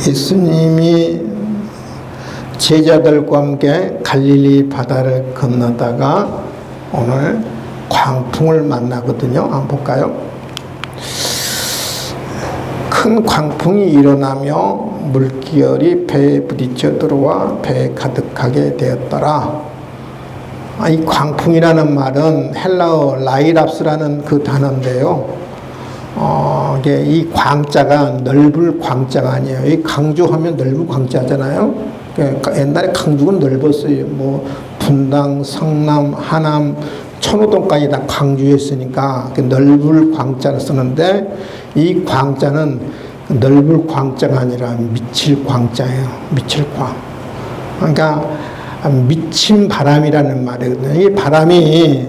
예수님이 제자들과 함께 갈릴리 바다를 건너다가 오늘 광풍을 만나거든요. 한번 볼까요? 큰 광풍이 일어나며 물결이 배에 부딪혀 들어와 배에 가득하게 되었더라. 이 광풍이라는 말은 헬라어 라이랍스라는 그 단어인데요. 이게 이 광자가 넓을 광자가 아니에요. 이 강주하면 넓은 광자잖아요. 그러니까 옛날에 강주는 넓었어요. 뭐 분당, 성남, 하남, 천호동까지 다 광주였으니까 넓을 광자를 쓰는데 이 광자는 넓을 광자가 아니라 미칠 광자예요. 미칠 광. 그러니까 미친 바람이라는 말이거든요. 이 바람이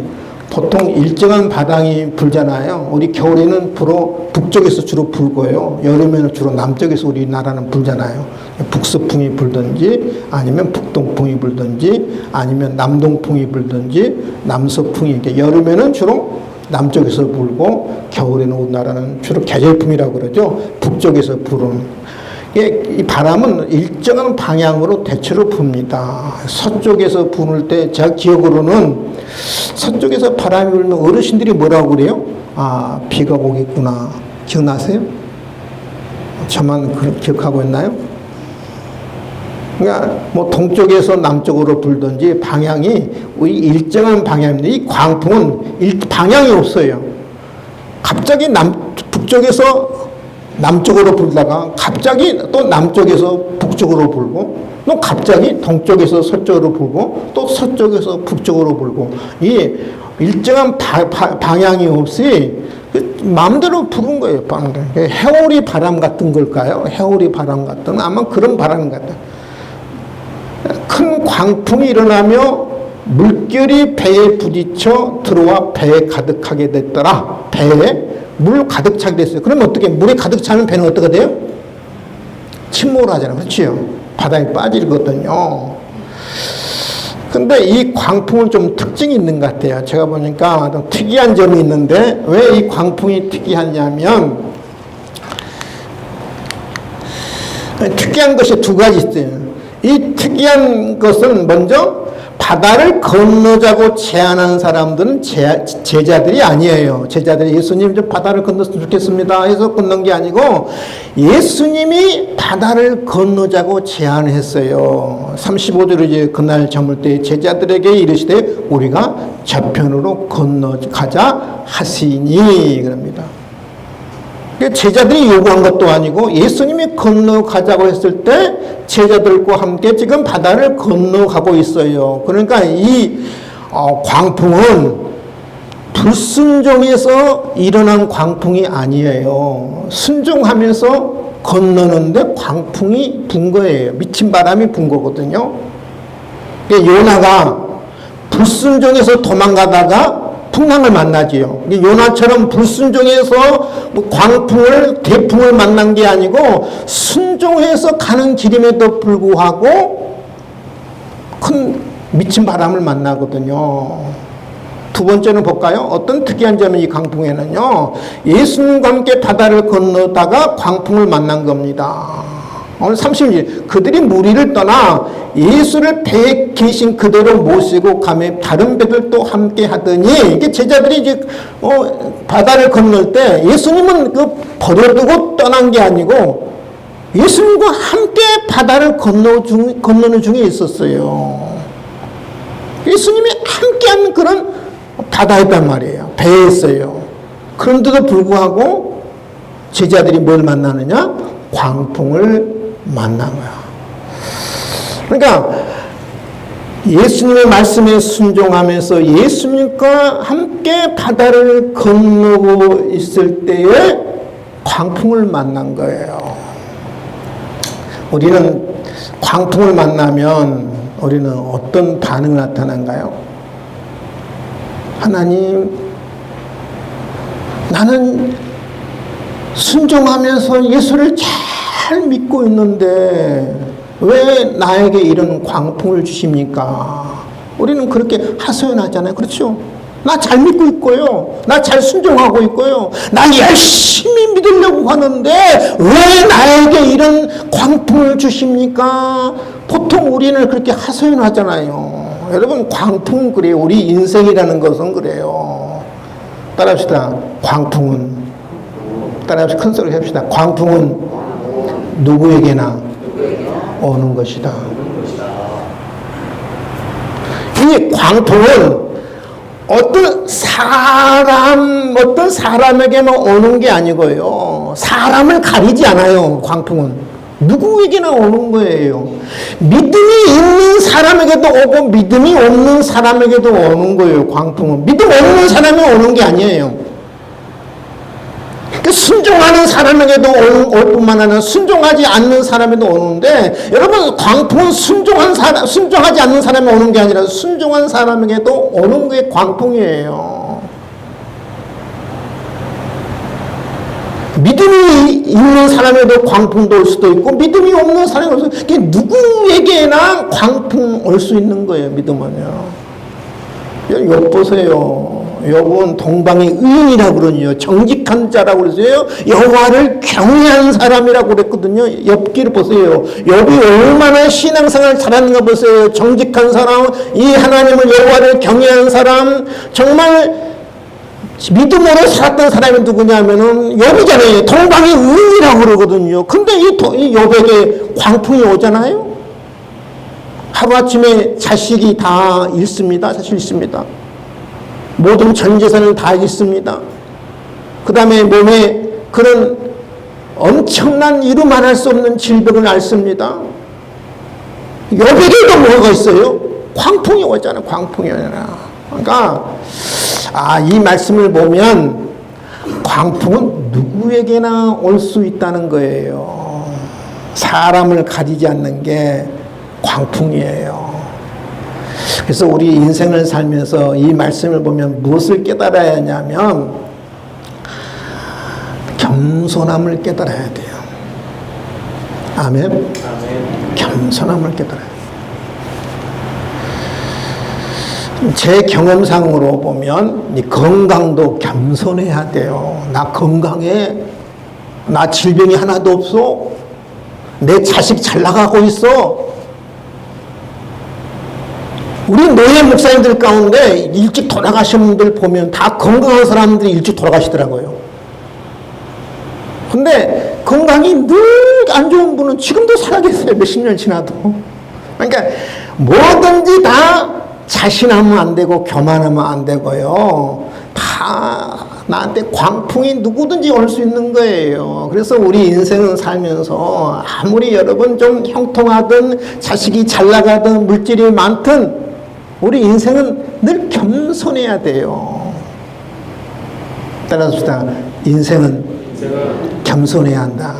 보통 일정한 바람이 불잖아요. 우리 겨울에는 주로 북쪽에서 주로 불고요. 여름에는 주로 남쪽에서 우리나라는 불잖아요. 북서풍이 불든지 아니면 북동풍이 불든지 아니면 남동풍이 불든지 남서풍이 이렇게 여름에는 주로 남쪽에서 불고 겨울에는 우리나라는 주로 계절풍이라고 그러죠. 북쪽에서 부는. 이 바람은 일정한 방향으로 대체로 붑니다. 서쪽에서 부는 때 제가 기억으로는 서쪽에서 바람이 불면 어르신들이 뭐라고 그래요? 아, 비가 오겠구나. 기억나세요? 저만 기억하고 있나요? 그러니까 뭐 동쪽에서 남쪽으로 불든지 방향이 일정한 방향인데 이 광풍은 방향이 없어요. 갑자기 북쪽에서 남쪽으로 불다가 갑자기 또 남쪽에서 북쪽으로 불고 또 갑자기 동쪽에서 서쪽으로 불고 또 서쪽에서 북쪽으로 불고 이 일정한 방향이 없이 마음대로 부는 거예요. 해오리 바람 같은 걸까요? 해오리 바람 같은 아마 그런 바람 같아요. 큰 광풍이 일어나며 물결이 배에 부딪혀 들어와 배에 가득하게 됐더라. 배에 물 가득 차게 됐어요. 그러면 어떻게 물에 가득 차면 배는 어떻게 돼요? 침몰을 하잖아요. 그렇죠? 바다에 빠지거든요. 근데 이 광풍은 좀 특징이 있는 것 같아요. 제가 보니까 좀 특이한 점이 있는데 왜 이 광풍이 특이하냐면 특이한 것이 두 가지 있어요. 이 특이한 것은 먼저 바다를 건너자고 제안한 사람들은 제자들이 아니에요. 제자들이 예수님 좀 바다를 건넜으면 좋겠습니다 해서 건넌 게 아니고 예수님이 바다를 건너자고 제안을 했어요. 35절에 이제 그날 저물 때 제자들에게 이르시되 우리가 저편으로 건너가자 하시니 그럽니다. 제자들이 요구한 것도 아니고 예수님이 건너가자고 했을 때 제자들과 함께 지금 바다를 건너가고 있어요. 그러니까 이 광풍은 불순종에서 일어난 광풍이 아니에요. 순종하면서 건너는데 광풍이 분 거예요. 미친 바람이 분 거거든요. 요나가 불순종에서 도망가다가 풍랑을 만나지요. 요나처럼 불순종해서 광풍을 대풍을 만난 게 아니고 순종해서 가는 길임에도 불구하고 큰 미친 바람을 만나거든요. 두 번째는 볼까요? 어떤 특이한 점이 이 광풍에는요. 예수님과 함께 바다를 건너다가 광풍을 만난 겁니다. 오늘 30절 그들이 무리를 떠나 예수를 배에 계신 그대로 모시고 가며 다른 배들도 함께 하더니 이게 제자들이 이제 바다를 건널 때 예수님은 버려두고 떠난 게 아니고 예수님과 함께 바다를 건너는 중에 있었어요. 예수님이 함께하는 그런 바다였단 말이에요. 배에 있어요. 그런데도 불구하고 제자들이 뭘 만나느냐? 광풍을 만난 거야. 그러니까 예수님의 말씀에 순종하면서 예수님과 함께 바다를 건너고 있을 때에 광풍을 만난 거예요. 우리는 광풍을 만나면 우리는 어떤 반응이 나타난가요? 하나님, 나는 순종하면서 예수를 잘 믿고 있는데 왜 나에게 이런 광풍을 주십니까? 우리는 그렇게 하소연하잖아요. 그렇죠? 나 잘 믿고 있고요. 나 잘 순종하고 있고요. 나 열심히 믿으려고 하는데 왜 나에게 이런 광풍을 주십니까? 보통 우리는 그렇게 하소연하잖아요. 여러분, 광풍은 그래요. 우리 인생이라는 것은 그래요. 따라합시다. 광풍은, 따라합시다. 큰 소리 합시다. 광풍은 누구에게나 오는 것이다. 이 광풍은 어떤 사람에게만 오는 게 아니고요. 사람을 가리지 않아요. 광풍은. 누구에게나 오는 거예요. 믿음이 있는 사람에게도 오고 믿음이 없는 사람에게도 오는 거예요. 광풍은. 믿음 없는 사람이 오는 게 아니에요. 순종하는 사람에게도 올 뿐만 아니라 순종하지 않는 사람에도 오는데, 여러분, 광풍은 순종하지 않는 사람이 오는 게 아니라 순종한 사람에게도 오는 게 광풍이에요. 믿음이 있는 사람에도 광풍도 올 수도 있고 믿음이 없는 사람이 올 수도 있고, 누구에게나 광풍 올 수 있는 거예요. 믿음은요. 욥 보세요. 욥은 동방의 의인이라고 그러죠. 정직한 자라고 그러세요. 여호와를 경외하는 사람이라고 그랬거든요. 욥기를 보세요. 욥이 얼마나 신앙생활 잘하는가 보세요. 정직한 사람, 이 하나님을 여호와를 경외하는 사람, 정말 믿음으로 살았던 사람이 누구냐면은 욥이잖아요. 동방의 의인이라고 그러거든요. 근데 이 욥에게 광풍이 오잖아요. 하루아침에 자식이 다 잃습니다. 사실 잃습니다. 모든 전 재산을 다 잃습니다. 그 다음에 몸에 그런 엄청난 이루 말할 수 없는 질병을 앓습니다. 욥에게도 뭐가 있어요? 광풍이 오잖아요. 광풍이 오잖아요. 그러니까 이 말씀을 보면 광풍은 누구에게나 올 수 있다는 거예요. 사람을 가리지 않는 게 광풍이에요. 그래서 우리 인생을 살면서 이 말씀을 보면 무엇을 깨달아야 하냐면 겸손함을 깨달아야 돼요. 아멘. 겸손함을 깨달아야 돼요. 제 경험상으로 보면 이 건강도 겸손해야 돼요. 나 건강해. 나 질병이 하나도 없어. 내 자식 잘 나가고 있어. 우리 노예 목사님들 가운데 일찍 돌아가신 분들 보면 다 건강한 사람들이 일찍 돌아가시더라고요. 근데 건강이 늘 안 좋은 분은 지금도 살아계세요. 몇십 년 지나도. 그러니까 뭐든지 다 자신하면 안 되고 교만하면 안 되고요. 다 나한테 광풍이 누구든지 올 수 있는 거예요. 그래서 우리 인생은 살면서 아무리 여러분 좀 형통하든 자식이 잘 나가든 물질이 많든 우리 인생은 늘 겸손해야 돼요. 따라합시다. 인생은 겸손해야 한다.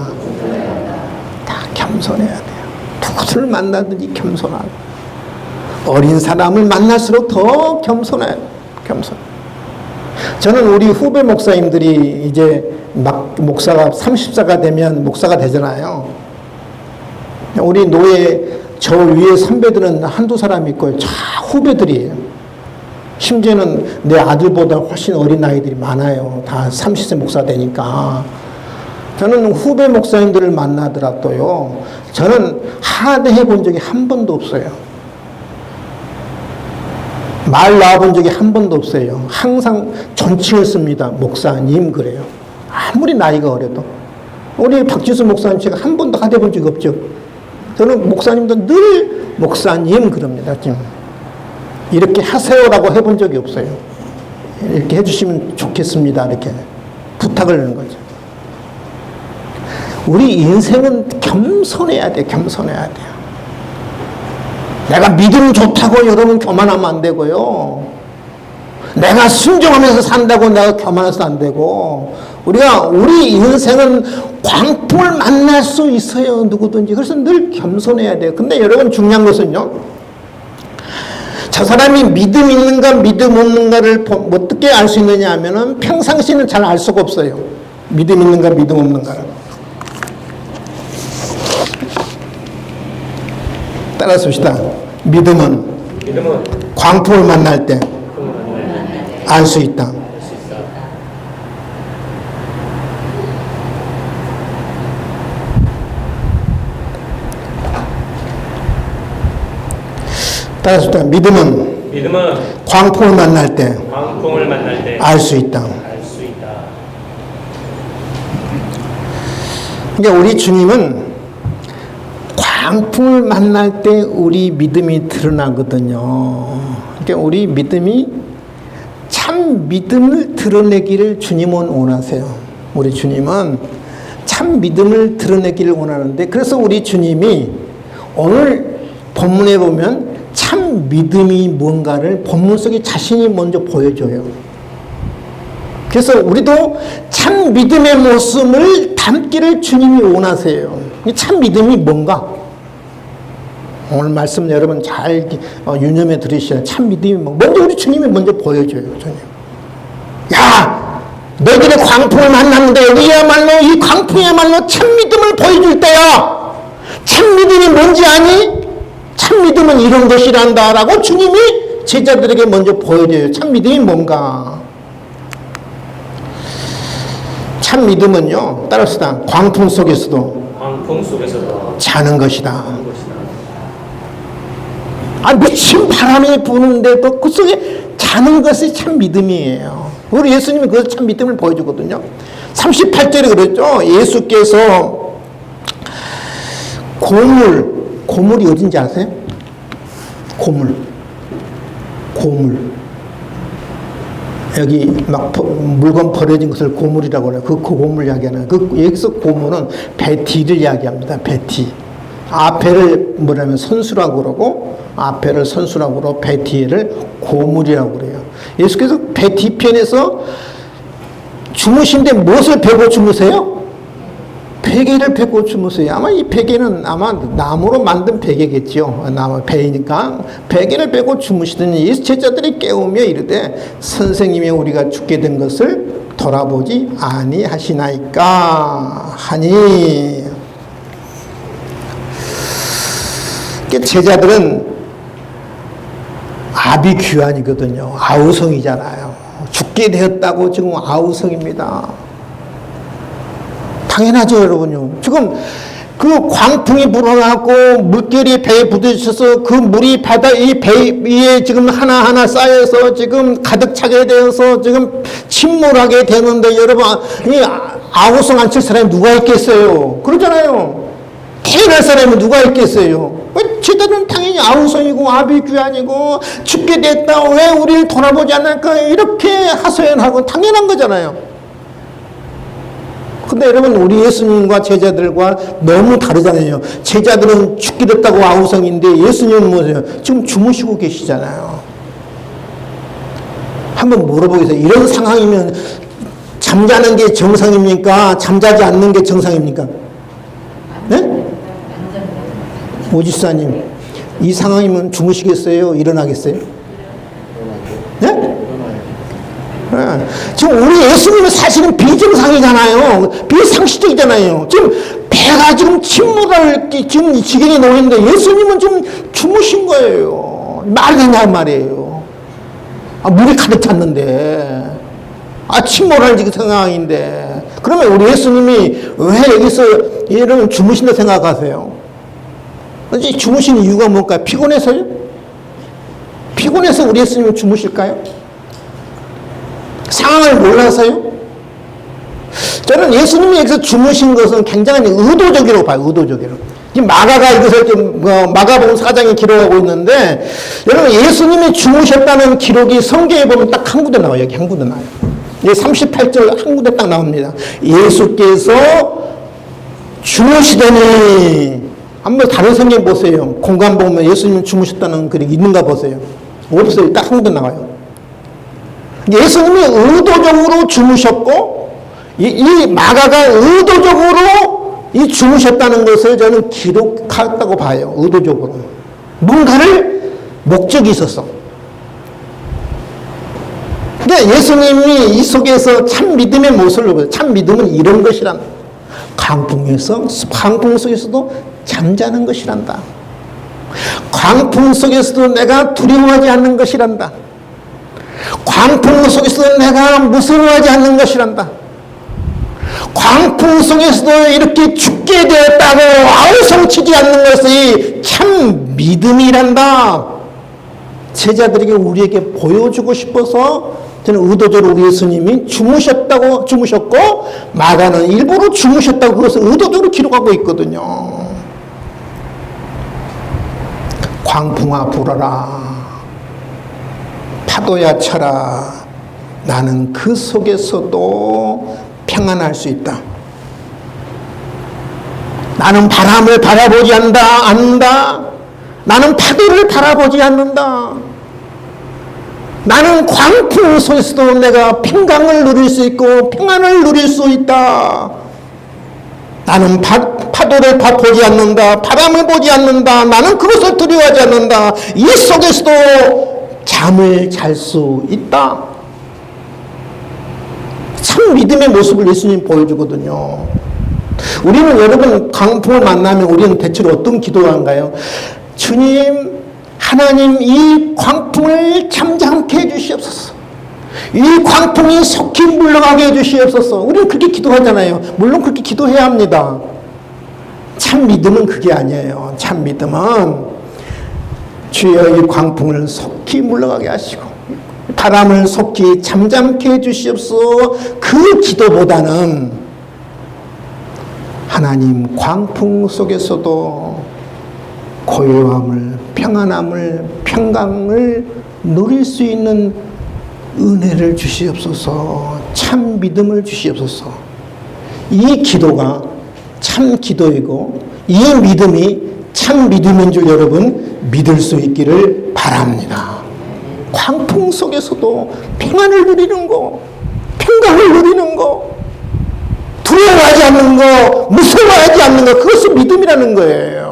다 겸손해야 돼요. 누구를 만나든지 겸손하고. 어린 사람을 만날수록 더 겸손해요. 겸손. 저는 우리 후배 목사님들이 이제 막 목사가 30사가 되면 목사가 되잖아요. 우리 노예 저 위에 선배들은 한두 사람 있고요. 다 후배들이에요. 심지어는 내 아들보다 훨씬 어린 아이들이 많아요. 다 30세 목사 되니까. 저는 후배 목사님들을 만나더라도요. 저는 하대해 본 적이 한 번도 없어요. 말 나와본 적이 한 번도 없어요. 항상 존칭을 씁니다. 목사님 그래요. 아무리 나이가 어려도. 우리 박지수 목사님 제가 한 번도 하대 본 적이 없죠. 저는 목사님도 늘 목사님 그럽니다. 지금 이렇게 하세요라고 해본 적이 없어요. 이렇게 해주시면 좋겠습니다. 이렇게 부탁을 하는 거죠. 우리 인생은 겸손해야 돼. 겸손해야 돼요. 내가 믿음 좋다고 여러분 교만하면 안 되고요. 내가 순종하면서 산다고 내가 교만해서 안 되고, 우리 인생은 광풍을 만날 수 있어요. 누구든지. 그래서 늘 겸손해야 돼요. 근데 여러분 중요한 것은요. 저 사람이 믿음 있는가 믿음 없는가를 어떻게 알 수 있느냐 하면은 평상시는 잘 알 수가 없어요. 믿음 있는가 믿음 없는가를. 따라서 봅시다. 믿음은 광풍을 만날 때 알 수 있다. 따라서 믿음은 광풍을 만날 때 알 수 있다. 그러니까 우리 주님은 광풍을 만날 때 우리 믿음이 드러나거든요. 그러니까 우리 믿음이 참 믿음을 드러내기를 주님은 원하세요. 우리 주님은 참 믿음을 드러내기를 원하는데, 그래서 우리 주님이 오늘 본문에 보면 참 믿음이 뭔가를 본문 속에 자신이 먼저 보여줘요. 그래서 우리도 참 믿음의 모습을 담기를 주님이 원하세요. 참 믿음이 뭔가? 오늘 말씀 여러분 잘 유념해 들으셔야 참 믿음이 뭔가. 먼저 우리 주님이 먼저 보여줘요. 주님. 야! 너희들의 광풍을 만났는데 너희야말로 이 광풍이야말로 참 믿음을 보여줄 때야. 참 믿음이 뭔지 아니? 참 믿음은 이런 것이란다 라고 주님이 제자들에게 먼저 보여줘요. 참 믿음이 뭔가? 참 믿음은요, 따라합시다. 광풍 속에서도 자는 것이다. 미친 바람이 부는데도 그 속에 자는 것이 참 믿음이에요. 우리 예수님이 그것을 참 믿음을 보여주거든요. 38절에 그랬죠. 예수께서 고물이 어딘지 아세요? 고물. 여기 막 물건 버려진 것을 고물이라고 해요. 그 고물 이야기하는. 여기서 고물은 베티를 이야기합니다. 베티. 앞에를 뭐라면 선수라고 그러고, 앞에를 선수라고 그러고, 베티를 고물이라고 그래요. 예수께서 베티 편에서 주무신데 무엇을 베고 주무세요? 베개를 베고 주무세요. 아마 이 베개는 아마 나무로 만든 베개겠죠. 나무 베이니까 베개를 베고 주무시더니 예수 제자들이 깨우며 이르되 선생님이 우리가 죽게 된 것을 돌아보지 아니하시나이까 하니. 제자들은 아비규환이거든요. 아우성이잖아요. 죽게 되었다고 지금 아우성입니다. 당연하죠, 여러분요. 지금 그 광풍이 불어나고 물결이 배에 부딪혀서 그 물이 이 배 위에 지금 하나하나 쌓여서 지금 가득 차게 되어서 지금 침몰하게 되는데, 여러분, 이 아우성 안 칠 사람이 누가 있겠어요? 그러잖아요. 태어날 사람이 누가 있겠어요? 제자들은 당연히 아우성이고 아비규환이고 죽게 됐다, 왜 우리를 돌아보지 않을까, 이렇게 하소연하고 당연한 거잖아요. 근데 여러분, 우리 예수님과 제자들과 너무 다르잖아요. 제자들은 죽게 됐다고 아우성인데 예수님은 뭐예요? 지금 주무시고 계시잖아요. 한번 물어보겠어요. 이런 상황이면 잠자는 게 정상입니까? 잠자지 않는 게 정상입니까? 네? 오지사님, 이 상황이면 주무시겠어요? 일어나겠어요? 네? 지금 우리 예수님은 사실은 비정상이잖아요. 비상식적이잖아요. 지금 배가 지금 침몰할 지금 지경에 놓였는데 예수님은 지금 주무신 거예요. 말이 되냐 말이에요. 물이 가득 찼는데, 침몰할 상황인데, 그러면 우리 예수님이 왜 여기서 이런 주무신다 생각하세요? 이제 주무시는 이유가 뭘까요? 피곤해서요? 피곤해서 우리 예수님은 주무실까요? 상황을 몰라서요? 저는 예수님이 여기서 주무신 것은 굉장히 의도적이라고 봐요. 의도적으로. 마가가 이것을 마가복음 4장에 기록하고 있는데, 여러분, 예수님이 주무셨다는 기록이 성경에 보면 딱 한 군데 나와요. 여기 한 군데 나와요. 38절 한 군데 딱 나옵니다. 예수께서 주무시더니, 한번 다른 성경 보세요. 공간 보면 예수님 주무셨다는 글이 있는가 보세요. 없어요. 딱 한 군데 나와요. 예수님이 의도적으로 주무셨고, 이 마가가 의도적으로 이 주무셨다는 것을 저는 기록했다고 봐요. 의도적으로. 뭔가를 목적이 있었어. 근데 예수님이 이 속에서 참 믿음의 모습을 보여요. 참 믿음은 이런 것이란다. 광풍 속에서도 잠자는 것이란다. 광풍 속에서도 내가 두려워하지 않는 것이란다. 광풍 속에서도 내가 무서워하지 않는 것이란다. 광풍 속에서도 이렇게 죽게 되었다고 아우성치지 않는 것이 참 믿음이란다. 제자들에게 우리에게 보여주고 싶어서 저는 의도적으로 우리 예수님이 주무셨고 마가는 일부러 주무셨다고 그것을 의도적으로 기록하고 있거든요. 광풍아 불어라, 파도야 쳐라, 나는 그 속에서도 평안할 수 있다. 나는 바람을 바라보지 않는다. 나는 파도를 바라보지 않는다. 나는 광풍 속에서도 내가 평강을 누릴 수 있고 평안을 누릴 수 있다. 나는 파도를 보지 않는다. 바람을 보지 않는다. 나는 그것을 두려워하지 않는다. 이 속에서도 잠을 잘 수 있다. 참 믿음의 모습을 예수님 보여주거든요. 우리는 여러분 광풍을 만나면 우리는 대체로 어떤 기도를 한가요? 주님, 하나님 이 광풍을 잠잠케 해주시옵소서. 이 광풍이 속히 물러가게 해주시옵소서. 우리는 그렇게 기도하잖아요. 물론 그렇게 기도해야 합니다. 참 믿음은 그게 아니에요. 참 믿음은 주여 이 광풍을 속히 물러가게 하시고 바람을 속히 잠잠케 해주시옵소서. 그 기도보다는 하나님 광풍 속에서도 고요함을, 평안함을, 평강을 누릴 수 있는 은혜를 주시옵소서. 참 믿음을 주시옵소서. 이 기도가 참 기도이고 이 믿음이 참 믿음인 줄 여러분 믿을 수 있기를 바랍니다. 광풍 속에서도 평안을 누리는 거, 평강을 누리는 거, 두려워하지 않는 거, 무서워하지 않는 거, 그것이 믿음이라는 거예요.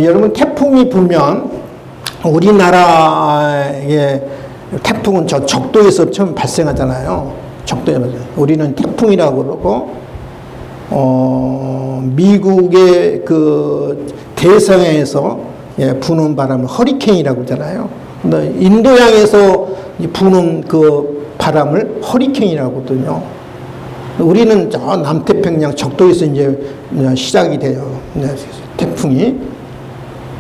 여러분 태풍이 불면 우리나라의 태풍은 저 적도에서 처음 발생하잖아요. 적도에 우리는 태풍이라고 그러고 미국의 그 대서양에서 부는 바람을 허리케인이라고 하잖아요. 근데 인도양에서 부는 그 바람을 허리케인이라고 하거든요. 우리는 저 남태평양 적도에서 이제 시작이 돼요. 태풍이.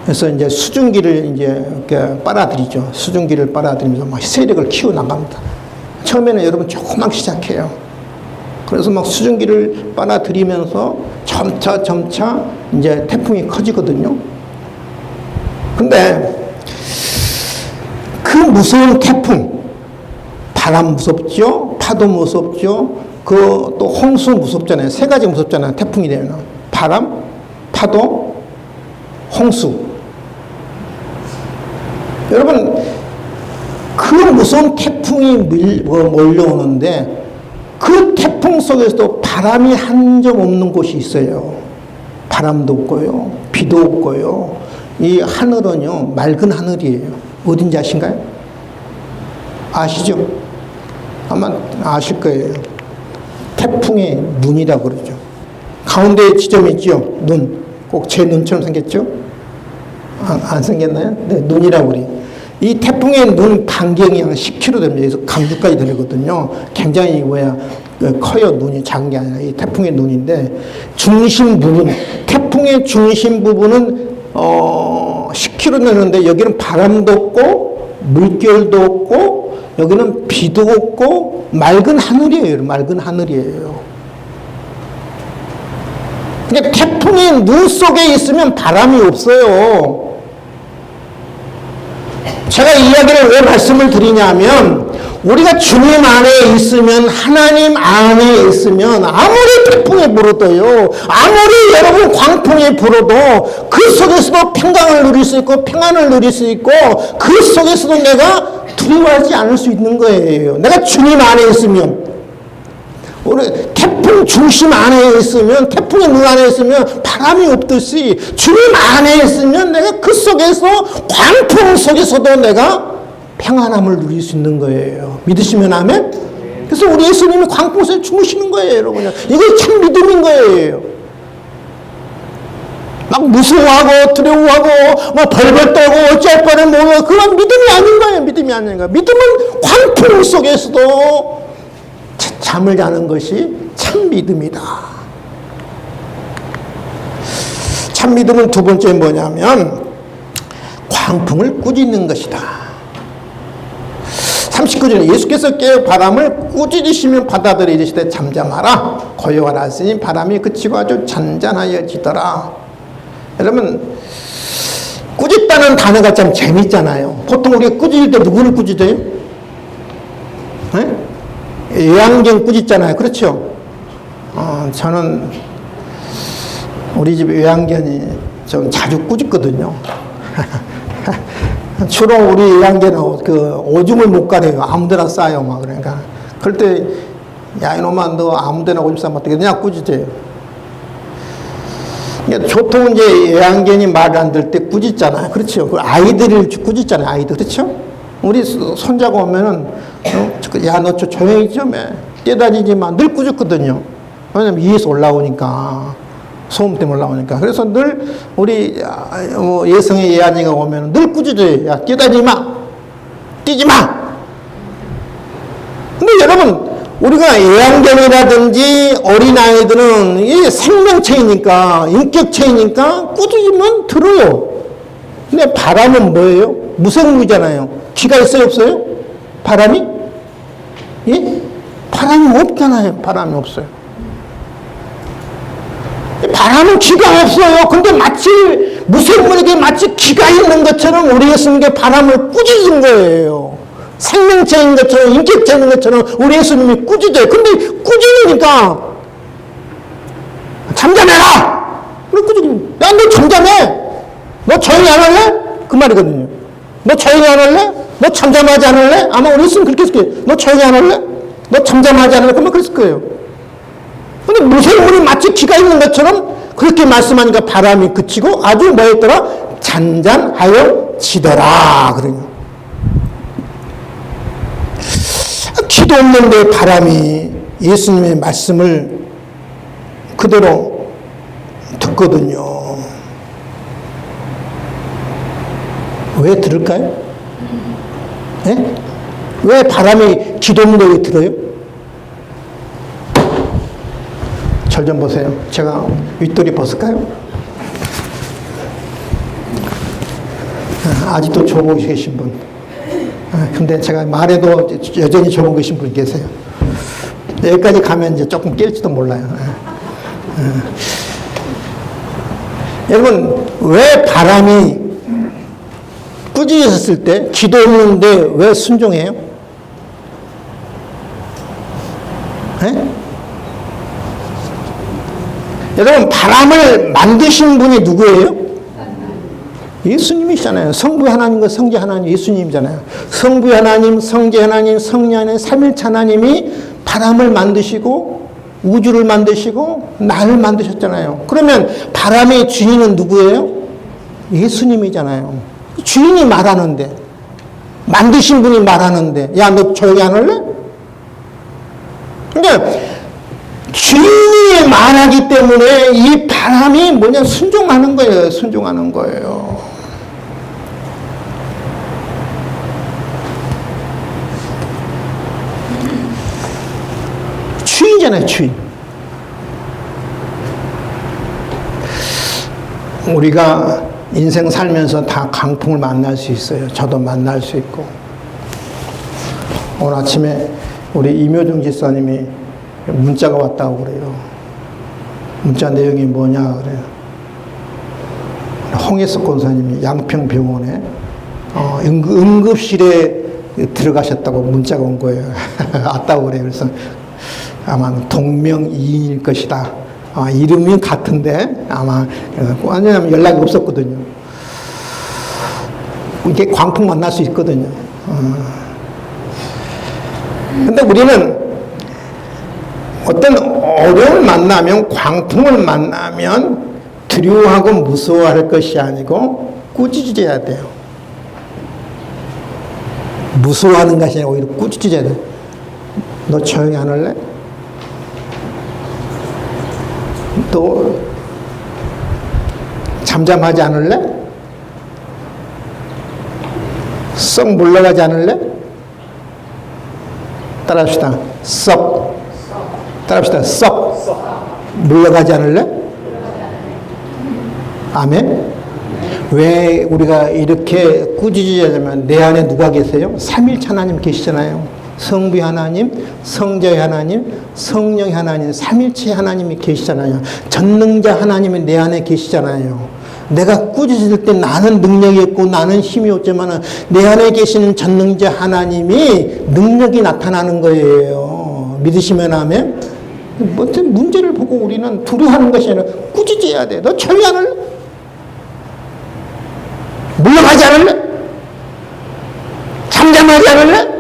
그래서 이제 수증기를 이제 이렇게 빨아들이죠. 수증기를 빨아들이면서 막 세력을 키워나갑니다. 처음에는 여러분 조금만 시작해요. 그래서 막 수증기를 빨아들이면서 점차 이제 태풍이 커지거든요. 근데 그 무서운 태풍, 바람 무섭죠? 파도 무섭죠? 그 또 홍수 무섭잖아요. 세 가지 무섭잖아요. 태풍이 되면 바람, 파도, 홍수. 여러분 그 무서운 태풍이 몰려오는데 그 태풍 속에서도 바람이 한 점 없는 곳이 있어요. 바람도 없고요, 비도 없고요. 이 하늘은요 맑은 하늘이에요. 어딘지 아신가요? 아시죠? 아마 아실 거예요. 태풍의 눈이라고 그러죠. 가운데 지점이 있죠. 눈. 꼭 제 눈처럼 생겼죠? 안 생겼나요? 네, 눈이라고 그래요. 이 태풍의 눈 반경이 한 10km 됩니다. 그래서 강주까지 되거든요. 굉장히 커요. 눈이 작은 게 아니라 이 태풍의 눈인데 중심 부분, 태풍의 중심 부분은 10km 되는데 여기는 바람도 없고 물결도 없고 여기는 비도 없고 맑은 하늘이에요. 맑은 하늘이에요. 그러니까 태풍의 눈 속에 있으면 바람이 없어요. 제가 이 이야기를 왜 말씀을 드리냐면 우리가 주님 안에 있으면 하나님 안에 있으면 아무리 태풍이 불어도요 아무리 여러분 광풍이 불어도 그 속에서도 평강을 누릴 수 있고 평안을 누릴 수 있고 그 속에서도 내가 두려워하지 않을 수 있는 거예요. 내가 주님 안에 있으면 우리 태풍 중심 안에 있으면 태풍의 눈 안에 있으면 바람이 없듯이 주님 안에 있으면 내가 그 속에서 광풍 속에서도 내가 평안함을 누릴 수 있는 거예요. 믿으시면 아멘? 그래서 우리 예수님이 광풍 속에 주무시는 거예요, 여러분. 이게 참 믿음인 거예요. 막 무서워하고 두려워하고 막 벌벌 떨고 어쩔 바를 모르고 그건 믿음이 아닌 거예요. 믿음이 아닌 거예요. 믿음은 광풍 속에서도 잠을 자는 것이 참 믿음이다. 참믿음은 두 번째 뭐냐면 광풍을 꾸짖는 것이다. 39절에 예수께서 깨어 바람을 꾸짖으시면 바다들이 이르시되 잠잠하라 고요하라 하시니 바람이 그치고 아주 잔잔하여지더라. 여러분 꾸짖다는 단어가 참 재밌잖아요. 보통 우리가 꾸짖을 때 누구를 꾸짖어요? 요양견 꾸짖잖아요. 그렇죠? 저는 우리 집 요양견이 좀 자주 꾸짖거든요. 주로 우리 요양견은 그 오줌을 못 가려요. 아무데나 싸요. 막 그러니까. 그럴 때, 야, 이놈아, 너 아무데나 오줌 싸면 어떻게 되냐? 꾸짖어요. 그러니까 보통 이제 요양견이 말 안 들 때 꾸짖잖아요. 그렇죠. 그 아이들을 꾸짖잖아요. 아이들. 그렇죠? 우리 손자가 오면은, 야, 너 조용히 좀 해. 뛰어다니지 마. 늘 꾸짖거든요. 왜냐면 위에서 올라오니까. 소음 때문에 올라오니까. 그래서 늘 우리 예성의 예안이가 오면 늘 꾸짖어요. 야, 뛰어다니지 마. 뛰지 마. 근데 여러분, 우리가 예양견이라든지 어린아이들은 이게 생명체이니까, 인격체이니까 꾸짖으면 들어요. 근데 바람은 뭐예요? 무생물이잖아요. 귀가 있어요, 없어요? 바람이? 예? 바람이 없잖아요. 바람이 없어요. 바람은 귀가 없어요. 근데 마치 무생물에게 마치 귀가 있는 것처럼 우리 예수님께 바람을 꾸짖은 거예요. 생명체인 것처럼 인격체인 것처럼 우리 예수님이 꾸짖어요. 근데 꾸짖으니까 잠잠해라. 그래 꾸짖으면 야, 너 잠잠해. 너 조용히 안 할래? 그 말이거든요. 너 조용히 안 할래? 너 잠잠하지 않을래? 아마 우리 예수님 그렇게 했을 거예요. 너 조용히 안 할래? 너 잠잠하지 않을래? 그러면 그랬을 거예요. 근데 무생물이 마치 귀가 있는 것처럼 그렇게 말씀하니까 바람이 그치고 아주 뭐였더라? 잔잔하여 지더라. 그러요. 귀도 없는데 바람이 예수님의 말씀을 그대로 듣거든요. 왜 들을까요? 네? 왜 바람이 귀도 없는데 왜 들어요? 절 좀 보세요. 제가 윗돌이 벗을까요? 아직도 조보고 계신 분. 근데 제가 말해도 여전히 조보고 계신 분 계세요. 여기까지 가면 이제 조금 깰지도 몰라요. 여러분, 왜 바람이 꾸짖었을 때 기도 없는데 왜 순종해요? 네? 여러분, 바람을 만드신 분이 누구예요? 예수님이시잖아요. 성부 하나님과 성자 하나님 예수님이잖아요. 성부 하나님, 성자 하나님, 성령 하나님, 삼일체 하나님이 바람을 만드시고 우주를 만드시고 나를 만드셨잖아요. 그러면 바람의 주인은 누구예요? 예수님이잖아요. 주인이 말하는데, 만드신 분이 말하는데, 야, 너 조용히 안 할래? 그러니까 주인이 말하기 때문에 이 바람이 뭐냐? 순종하는 거예요. 순종하는 거예요. 주인이잖아요, 주인. 우리가 인생 살면서 다 강풍을 만날 수 있어요. 저도 만날 수 있고. 오늘 아침에 우리 임효중 집사님이 문자가 왔다고 그래요. 문자 내용이 뭐냐 그래요. 홍혜석 권사님이 양평병원에 응급실에 들어가셨다고 문자가 온 거예요. 왔다고 그래요. 그래서 아마 동명이인일 것이다. 이름이 같은데 아마 왜냐하면 연락이 없었거든요. 이게 광풍 만날 수 있거든요. 근데 우리는 어떤 어려움을 만나면, 광풍을 만나면 두려워하고 무서워할 것이 아니고 꾸짖어야 돼요. 무서워하는 것이 아니라 오히려 꾸짖어야 돼요. 너 조용히 안 할래? 또 잠잠하지 않을래? 썩 물러가지 않을래? 따라합시다. 썩. 따라합시다. 썩. 물러가지 않을래? 아멘? 왜 우리가 이렇게 꾸짖으냐면 내 안에 누가 계세요? 삼일체 하나님 계시잖아요. 성부 하나님, 성자의 하나님, 성령의 하나님, 삼일체 하나님이 계시잖아요. 전능자 하나님이 내 안에 계시잖아요. 내가 꾸짖을 때 나는 능력이 없고 나는 힘이 없지만 내 안에 계시는 전능자 하나님이 능력이 나타나는 거예요. 믿으시면 아멘? 어떤 문제를 보고 우리는 두려워하는 것이 아니라 꾸짖어야 돼. 너 철회 안 할래? 물러가지 않을래? 잠잠하지 않을래?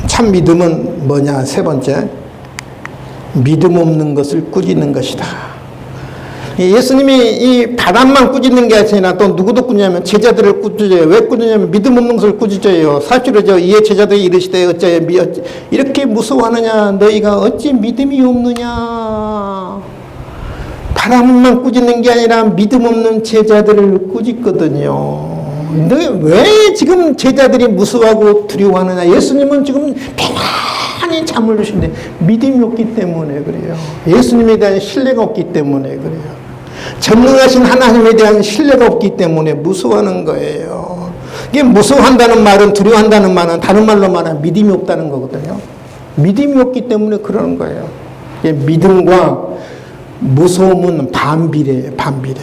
참 믿음은 뭐냐? 세 번째, 믿음 없는 것을 꾸짖는 것이다. 예수님이 이 바람만 꾸짖는 게 아니라 또 누구도 꾸짖냐면 제자들을 꾸짖어요. 왜 꾸짖냐면 믿음 없는 것을 꾸짖어요. 사실은 이에 제자들이 이르시되 어찌하여 이렇게 무서워하느냐? 너희가 어찌 믿음이 없느냐? 바람만 꾸짖는 게 아니라 믿음 없는 제자들을 꾸짖거든요. 근데 왜 지금 제자들이 무서워하고 두려워하느냐? 예수님은 지금 편안히 잠을 주시는데 믿음이 없기 때문에 그래요. 예수님에 대한 신뢰가 없기 때문에 그래요. 전능하신 하나님에 대한 신뢰가 없기 때문에 무서워하는 거예요. 이게 무서워한다는 말은, 두려워한다는 말은 다른 말로 말하면 믿음이 없다는 거거든요. 믿음이 없기 때문에 그러는 거예요. 믿음과 무서움은 반비례예요. 반비례.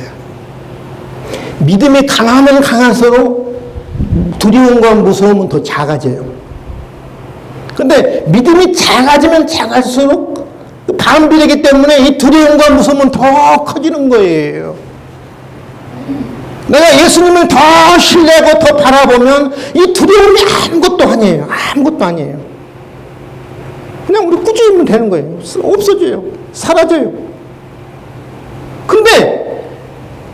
믿음이 강하면 강할수록 두려움과 무서움은 더 작아져요. 근데 믿음이 작아지면 작을수록 반비례이기 때문에 이 두려움과 무서움은 더 커지는 거예요. 내가 예수님을 더 신뢰하고 더 바라보면 이 두려움이 아무것도 아니에요. 아무것도 아니에요. 그냥 우리 꾸짖으면 되는 거예요. 없어져요. 사라져요. 근데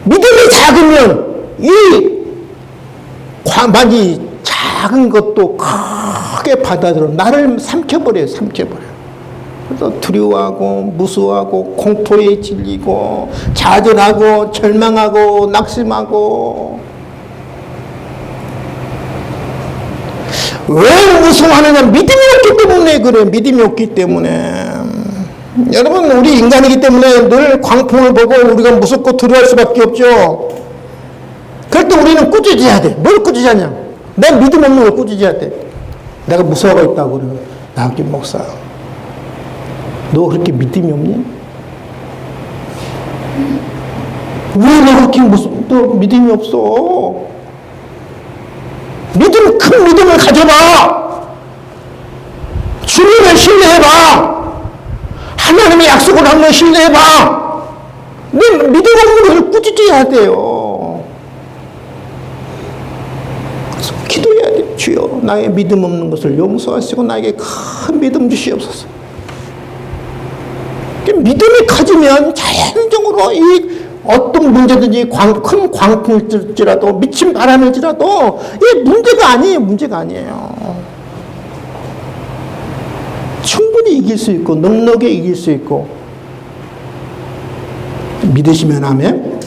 믿음이 작으면 이 작은 것도 크게 받아들여 나를 삼켜버려요. 삼켜버려요. 그래서 두려워하고 무서워하고 공포에 질리고 좌절하고 절망하고 낙심하고. 왜 무서워하느냐? 믿음이 없기 때문에 그래요. 믿음이 없기 때문에. 여러분, 우리 인간이기 때문에 늘 광풍을 보고 우리가 무섭고 두려워할 수밖에 없죠. 그럴 때 우리는 꾸짖어야 돼. 뭘 꾸짖냐냐? 내 믿음 없는 걸 꾸짖어야 돼. 내가 무서워하고 있다고 그래요. 나학김 목사, 너 그렇게 믿음이 없니? 왜 너 그렇게 너 믿음이 없어? 큰 믿음을 가져봐. 주님을 신뢰해봐. 하나님의 약속을 한번 신뢰해봐. 내 믿음 없는 것을 꾸짖어야 돼요. 그래서 기도해야 돼. 주여, 나의 믿음 없는 것을 용서하시고 나에게 큰 믿음 주시옵소서. 믿음이 커지면 자연적으로 이 어떤 문제든지 큰 광풍일지라도 미친 바람일지라도 이게 문제가 아니에요. 문제가 아니에요. 충분히 이길 수 있고 넉넉히 이길 수 있고. 믿으시면 아멘.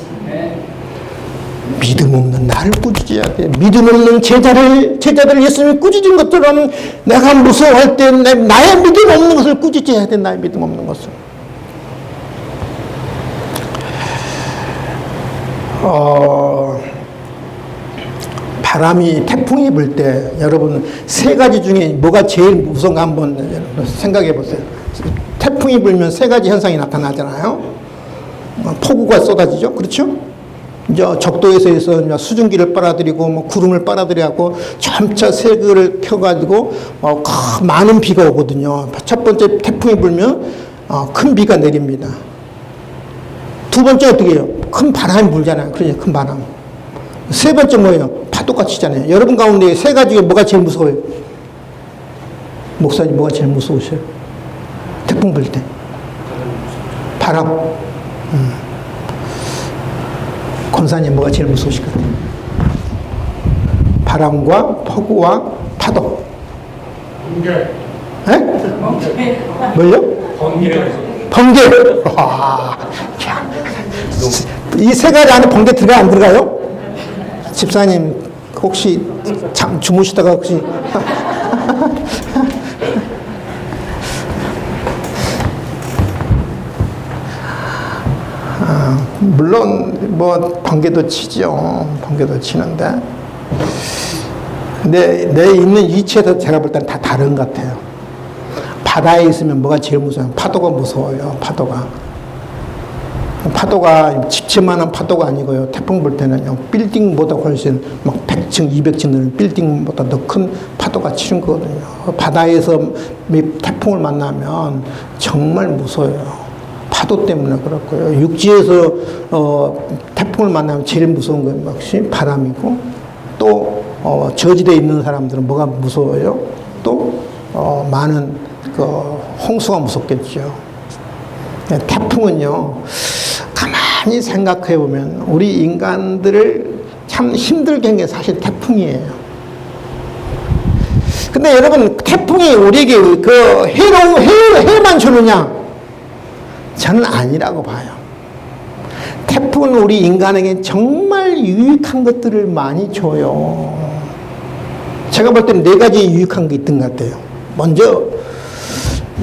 믿음 없는 나를 꾸짖어야 돼. 믿음 없는 제자들 예수님이 꾸짖은 것처럼 내가 무서워할 때 나의 믿음 없는 것을 꾸짖어야 돼. 나의 믿음 없는 것을. 바람이 태풍이 불 때 여러분 세 가지 중에 뭐가 제일 무서운가 한번 생각해 보세요. 태풍이 불면 세 가지 현상이 나타나잖아요. 폭우가 쏟아지죠. 그렇죠? 이제 적도에서 수증기를 빨아들이고 뭐 구름을 빨아들이고 점차 세그를 켜가지고 많은 비가 오거든요. 첫 번째 태풍이 불면 큰 비가 내립니다. 두 번째 어떻게 해요? 큰 바람이 불잖아요. 그러죠. 큰 바람. 세 번째 뭐예요? 파도가 치잖아요. 여러분 가운데 세 가지 중에 뭐가 제일 무서워요? 목사님 뭐가 제일 무서우셔요? 태풍 불 때. 바람. 권사님 뭐가 제일 무서우실 것 같아요? 바람과 폭우와 파도. 번개. 에? 뭘요? 번개. 이 세 가지 안에 번개 들어가 안 들어가요? 집사님 혹시 주무시다가 혹시 물론 뭐 번개도 치죠. 번개도 치는데 내 있는 위치에서 제가 볼 때는 다 다른 것 같아요. 바다에 있으면 뭐가 제일 무서워요? 파도가 무서워요. 파도가 집채만한 파도가 아니고요. 태풍 불 때는요. 빌딩보다 훨씬 막 100층, 200층 되는 빌딩보다 더 큰 파도가 치는 거거든요. 바다에서 태풍을 만나면 정말 무서워요. 파도 때문에 그렇고요. 육지에서 태풍을 만나면 제일 무서운 건 역시 바람이고, 또 저지대에 있는 사람들은 뭐가 무서워요? 또 많은 그 홍수가 무섭겠죠. 태풍은요, 가만히 생각해 보면 우리 인간들을 참 힘들게 한 게 사실 태풍이에요. 근데 여러분, 태풍이 우리에게 그 해만 주느냐? 저는 아니라고 봐요. 태풍은 우리 인간에게 정말 유익한 것들을 많이 줘요. 제가 볼 때는 4가지 유익한 게 있던 것 같아요. 먼저,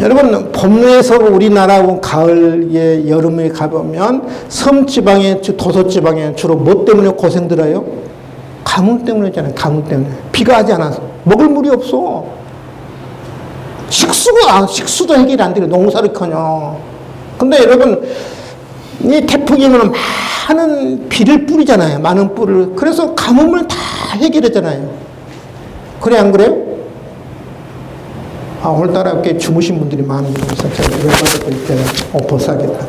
여러분, 봄에서 우리나라하고 가을에, 여름에 가보면 섬지방에, 도서지방에 주로 뭐 때문에 고생들어요? 가뭄 때문이잖아요. 가뭄 때문에. 비가 하지 않아서. 먹을 물이 없어. 식수도 해결이 안 돼요. 농사를커녕. 근데 여러분, 이 태풍이면 많은 비를 뿌리잖아요. 많은 뿌리를. 그래서 가뭄을 다 해결하잖아요. 그래, 안 그래요? 오늘따라 이렇게 주무신 분들이 많은 게 있어서 제가 이런 것도 이렇게 벗어야겠다.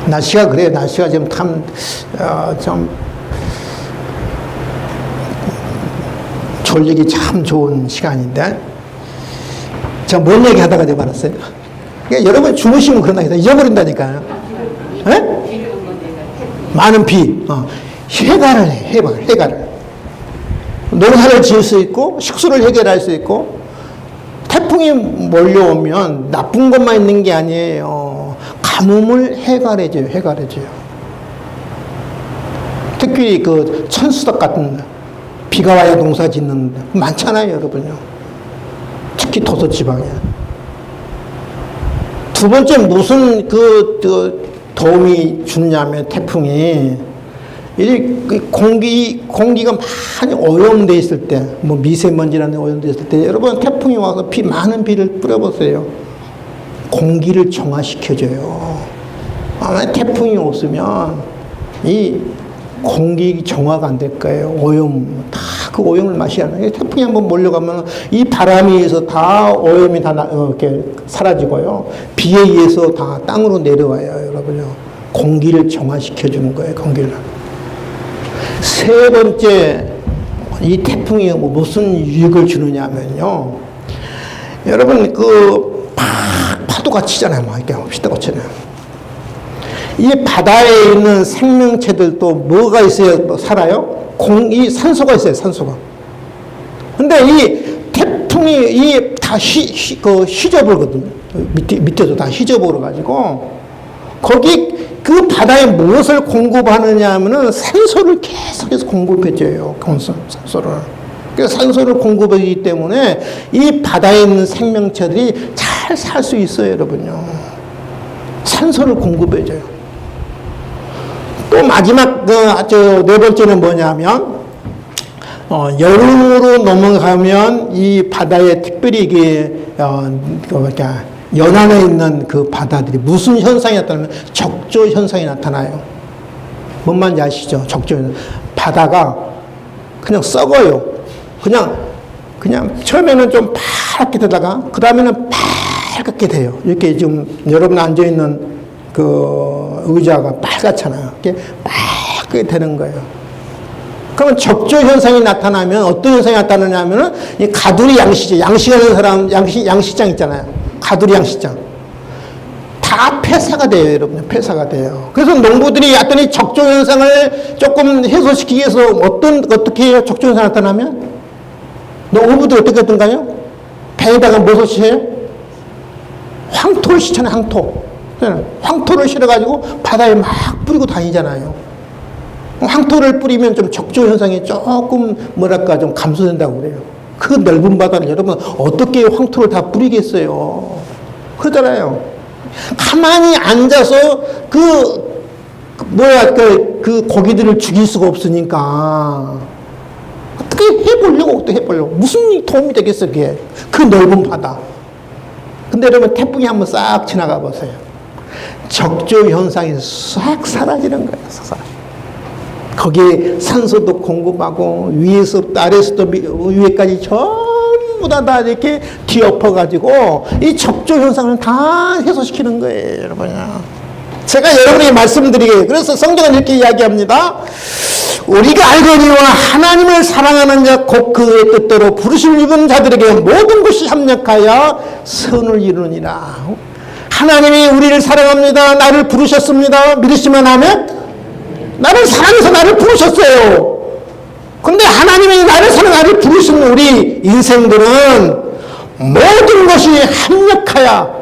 날씨가 그래요. 날씨가 지금 좀 졸리기 참 좋은 시간인데, 제가 뭔 얘기 하다가 내가 말았어요. 그러니까 여러분 주무시면 그런다 해서 잊어버린다니까요. 에? 많은 비. 해갈을 해, 해갈을. 농사를 지을 수 있고, 식수를 해결할 수 있고, 태풍이 몰려오면 나쁜 것만 있는 게 아니에요. 가뭄을 해결해줘요. 특히 그 천수덕 같은 비가 와야 농사 짓는 데 많잖아요, 여러분요. 특히 도서지방에. 두 번째, 무슨 도움이 주냐면, 태풍이, 공기가 많이 오염되어 있을 때, 뭐 미세먼지라는 오염되어 있을 때, 여러분, 태풍이 와서 많은 비를 뿌려보세요. 공기를 정화시켜줘요. 아마 태풍이 없으면, 이 공기 정화가 안 될 거예요. 오염, 다 그 오염을 마셔야 해요. 태풍이 한번 몰려가면 이 바람에 의해서 다 오염이 다 이렇게 사라지고요. 비에 의해서 다 땅으로 내려와요, 여러분요. 공기를 정화시켜주는 거예요, 공기를. 세 번째, 이 태풍이 무슨 유익을 주느냐면요. 여러분, 파도가 치잖아요. 막 이렇게 휘다고 치잖아요. 이 바다에 있는 생명체들도 뭐가 있어야 살아요? 이 산소가 있어요, 산소가. 근데 이 태풍이 다 휘저버거든요. 밑에도 다 휘저버려가지고, 그 바다에 무엇을 공급하느냐 하면은 산소를 계속해서 공급해줘요, 산소를. 그래서 산소를 공급하기 때문에 이 바다에 있는 생명체들이 잘 살 수 있어요, 여러분요. 산소를 공급해줘요. 또 마지막, 4번째는 뭐냐면, 여름으로 넘어가면 이 바다에 특별히 이게, 연안에 있는 그 바다들이 무슨 현상이 나타나면 적조 현상이 나타나요. 뭔 말인지 아시죠? 적조 현상. 바다가 그냥 썩어요. 그냥 처음에는 좀 파랗게 되다가, 그 다음에는 빨갛게 돼요. 이렇게 지금 여러분 앉아있는 그 의자가 빨갛잖아요. 이렇게 빨갛게 되는 거예요. 그러면 적조 현상이 나타나면 어떤 현상이 나타나냐면은 이 가두리 양식장, 양식하는 사람, 양식장 있잖아요. 가두리 양식장. 다 폐사가 돼요, 여러분. 폐사가 돼요. 그래서 농부들이 어떤 이 적조 현상을 조금 해소시키기 위해서 어떻게 해요? 적조 현상이 나타나면? 농부들이 어떻게 했던가요? 배에다가 무엇을 씌워요? 황토를 싣잖아요, 황토. 황토를 실어가지고 바다에 막 뿌리고 다니잖아요. 황토를 뿌리면 좀 적조 현상이 조금 좀 감소된다고 그래요. 그 넓은 바다를 여러분 어떻게 황토를 다 뿌리겠어요? 그러잖아요. 가만히 앉아서 그 고기들을 죽일 수가 없으니까 어떻게 해보려고 또 해보려고 무슨 도움이 되겠어 그게 그 넓은 바다. 근데 여러분 태풍이 한번 싹 지나가 보세요. 적조 현상이 싹 사라지는 거예요. 싹. 거기에 산소도 공급하고 위에서부터 아래에서부터 위에까지 전부 다 이렇게 뒤엎어가지고 이 적조 현상을 다 해소시키는 거예요, 여러분. 제가 여러분에게 말씀드리게 그래서 성경은 이렇게 이야기합니다. 우리가 알거니와 하나님을 사랑하는 자 곧 그의 뜻대로 부르심을 입은 자들에게 모든 것이 합력하여 선을 이루느니라. 하나님이 우리를 사랑합니다. 나를 부르셨습니다. 믿으시면 하면 나를 사랑해서 나를 부르셨어요. 그런데 하나님이 나를 사랑하여 부르신 우리 인생들은 모든 것이 합력하여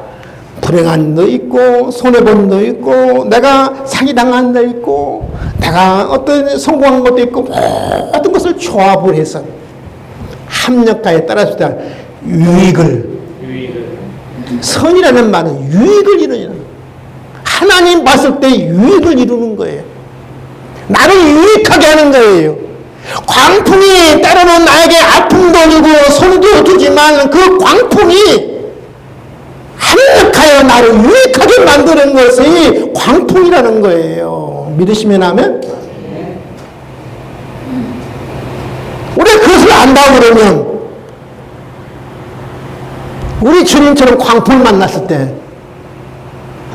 불행한 너 있고 손해본 너 있고 내가 사기당한 너 있고 내가 어떤 성공한 것도 있고 모든 것을 조합을 해서 합력하여 따라서 유익을 선이라는 말은 유익을 이루는 하나님 봤을 때 유익을 이루는 거예요. 나를 유익하게 하는 거예요. 광풍이 때로는 나에게 아픔도 주고 손도 주지만 그 광풍이 합력하여 나를 유익하게 만드는 것이 광풍이라는 거예요. 믿으시면 하면? 우리가 그것을 안다고 그러면 우리 주님처럼 광풍을 만났을 때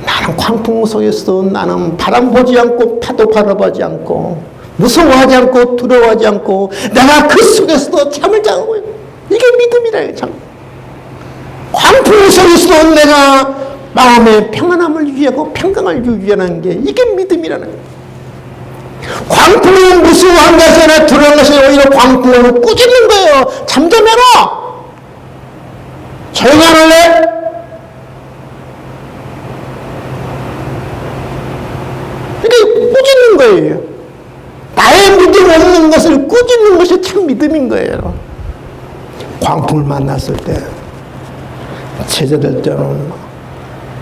나는 광풍 속에서도 나는 바람 보지 않고 파도 바라보지 않고 무서워하지 않고 두려워하지 않고 내가 그 속에서도 잠을 자고 이게 믿음이라 참. 광풍 속에서도 내가 마음의 평안함을 유지하고 평강을 유지하는 게 이게 믿음이라는 거예요. 광풍은 무서워한 것이 아니라 두려운 것이 오히려 광풍을 꾸짖는 거예요. 잠 좀 해라. 조용히 안 할래? 이게 꾸짖는 거예요. 나의 믿음 없는 것을 꾸짖는 것이 참 믿음인 거예요. 광풍을 만났을 때 제자들처럼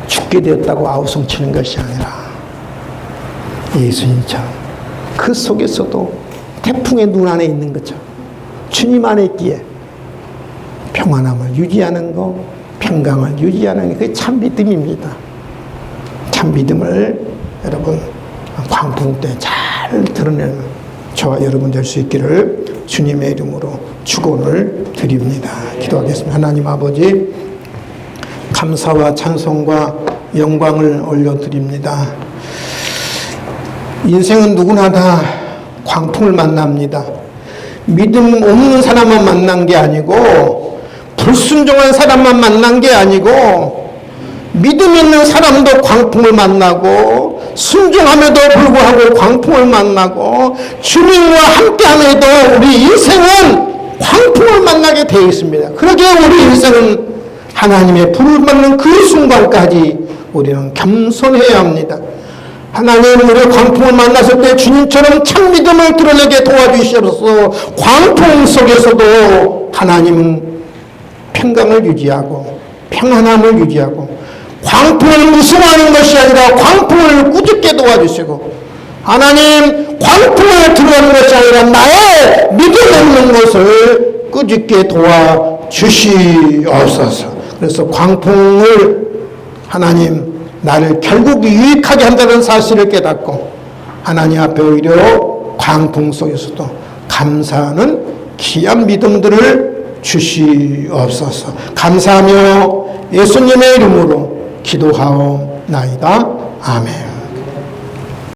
죽게 되었다고 아우성치는 것이 아니라 예수님처럼 그 속에서도 태풍의 눈 안에 있는 것처럼 주님 안에 있기에 평안함을 유지하는 거, 평강을 유지하는 게 그게 참 믿음입니다. 참 믿음을 여러분 광풍 때 잘 드러내는 저와 여러분 될 수 있기를 주님의 이름으로 축원을 드립니다. 기도하겠습니다. 하나님 아버지 감사와 찬송과 영광을 올려드립니다. 인생은 누구나 다 광풍을 만납니다. 믿음 없는 사람만 만난 게 아니고 불순종한 사람만 만난 게 아니고 믿음 있는 사람도 광풍을 만나고 순종함에도 불구하고 광풍을 만나고 주님과 함께함에도 우리 인생은 광풍을 만나게 되어 있습니다. 그러기에 우리 인생은 하나님의 불을 받는 그 순간까지 우리는 겸손해야 합니다. 하나님 우리 광풍을 만났을 때 주님처럼 참 믿음을 드러내게 도와주시옵소서. 광풍 속에서도 하나님은 평강을 유지하고 평안함을 유지하고 광풍을 무서워하는 것이 아니라 광풍을 꾸짖게 도와주시고 하나님 광풍을 들어오는 것이 아니라 나의 믿음 없는 것을 꾸짖게 도와주시옵소서. 그래서 광풍을 하나님 나를 결국 유익하게 한다는 사실을 깨닫고 하나님 앞에 오히려 광풍 속에서도 감사하는 귀한 믿음들을 주시옵소서. 감사하며 예수님의 이름으로 기도하옵나이다. 아멘.